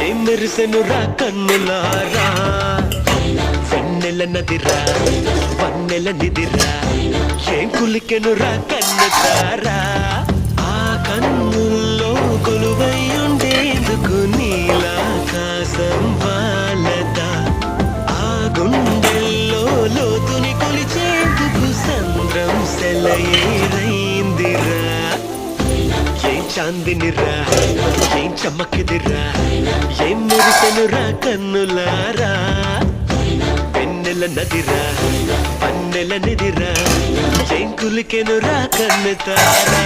ఏం మెరిసెనురా కన్నులారా వెన్నెల నదిరా వన్నెల నిదిరా ఏం కులికెనురా కన్నుతారా ఆ కన్నుల్లో కొలువై ఉండేందుకు నీలాకాశం వాలదా ఆ గుండెల్లో లోతుని కొలిచేందుకు సంద్రం సెలయేరైందిరా ఏం చాందినిరా ఏం చమ్మకిదిరా ఏం మెరిసెనురా కన్నులారా వెన్నెల నదిరా పన్నెల నిదిరా ఏం కులికెనురా కన్నుతారా